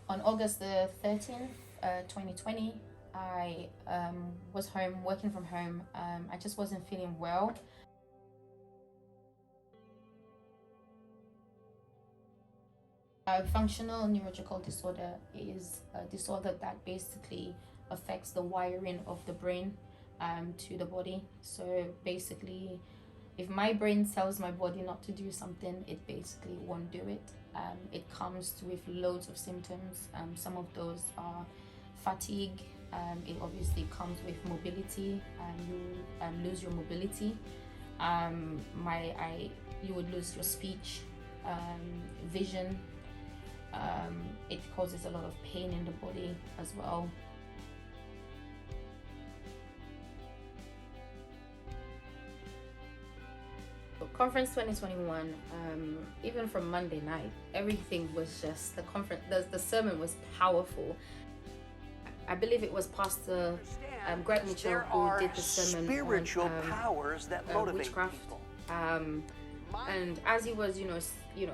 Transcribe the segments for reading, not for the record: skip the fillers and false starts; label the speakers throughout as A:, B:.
A: On August the 13th, 2020, I was home, working from home. I just wasn't feeling well. Functional neurological disorder is a disorder that basically affects the wiring of the brain to the body. So basically, if my brain tells my body not to do something, it basically won't do it. It comes with loads of symptoms. Some of those are fatigue. It obviously comes with mobility. You lose your mobility. You would lose your speech, vision. It causes a lot of pain in the body as well. Conference 2021, even from Monday night, everything was just the conference. The sermon was powerful. I believe it was Pastor Greg Mitchell who did the sermon
B: spiritual
A: on
B: powers that motivate
A: witchcraft.
B: people.
A: And as he was,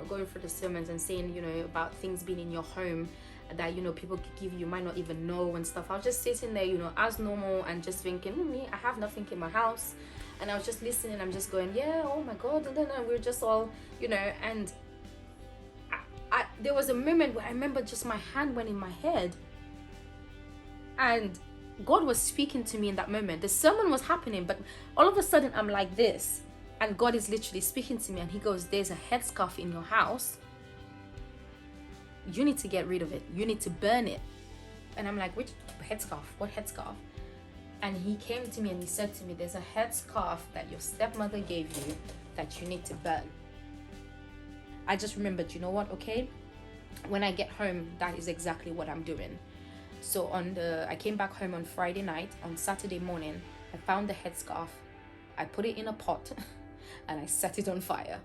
A: going through the sermons and saying, about things being in your home that people could give you might not even know and stuff. I was just sitting there, as normal and just thinking, me, I have nothing in my house. And I was just listening. I'm just going, yeah, oh my God. And then we're just all, and there was a moment where I remember just my hand went in my head. And God was speaking to me in that moment. The sermon was happening, but all of a sudden I'm like this. And God is literally speaking to me. And he goes, there's a headscarf in your house. You need to get rid of it. You need to burn it. And I'm like, which headscarf? What headscarf? And he came to me and he said to me, there's a headscarf that your stepmother gave you that you need to burn. I just remembered, you know what? Okay, when I get home, that is exactly what I'm doing. So I came back home on Friday night. On Saturday morning, I found the headscarf. I put it in a pot and I set it on fire.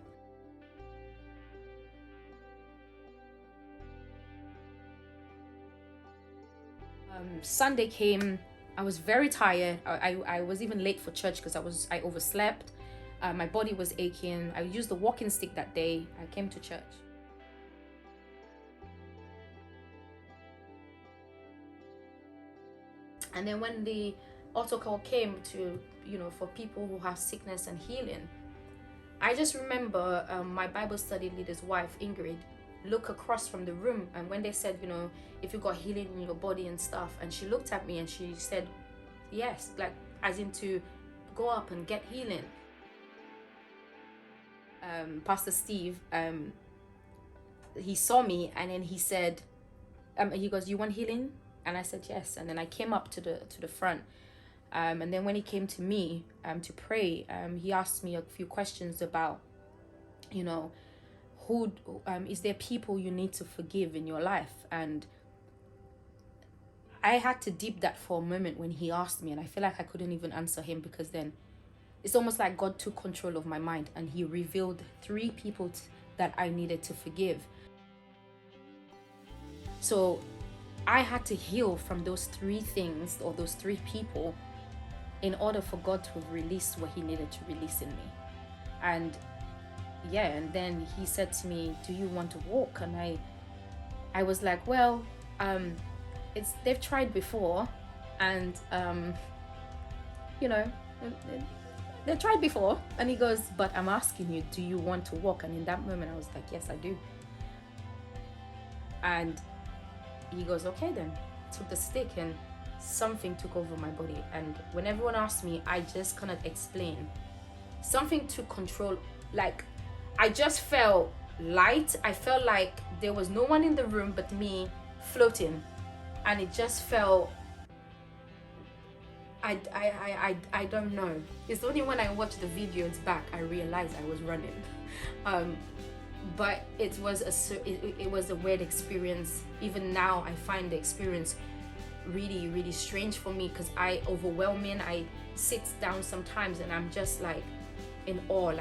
A: Sunday came. I was very tired. I was even late for church because I overslept. My body was aching. I used the walking stick that day. I came to church. And then when the altar call came to, for people who have sickness and healing, I just remember my Bible study leader's wife, Ingrid, look across from the room, and when they said, if you got healing in your body and stuff, and she looked at me and she said, yes, like as in to go up and get healing. Pastor Steve, he saw me and then he said, he goes, you want healing? And I said yes. And then I came up to the front, and then when he came to me to pray, he asked me a few questions about, who is there people you need to forgive in your life? And I had to deep that for a moment when he asked me, and I feel like I couldn't even answer him, because then it's almost like God took control of my mind and he revealed 3 people that I needed to forgive. So I had to heal from those 3 things, or those 3 people, in order for God to release what he needed to release in me. And then he said to me, do you want to walk? And I was like, well, they've tried before, and they tried before. And he goes, but I'm asking you, do you want to walk? And in that moment I was like, yes, I do. And he goes, okay then. Took the stick and something took over my body. And when everyone asked me, I just cannot explain. Something took control. Like, I just felt light. I felt like there was no one in the room but me floating. And it just felt, I don't know. It's only when I watched the videos back I realized I was running. But it was a weird experience. Even now I find the experience really, really strange for me, because overwhelming. I sit down sometimes and I'm just like in awe.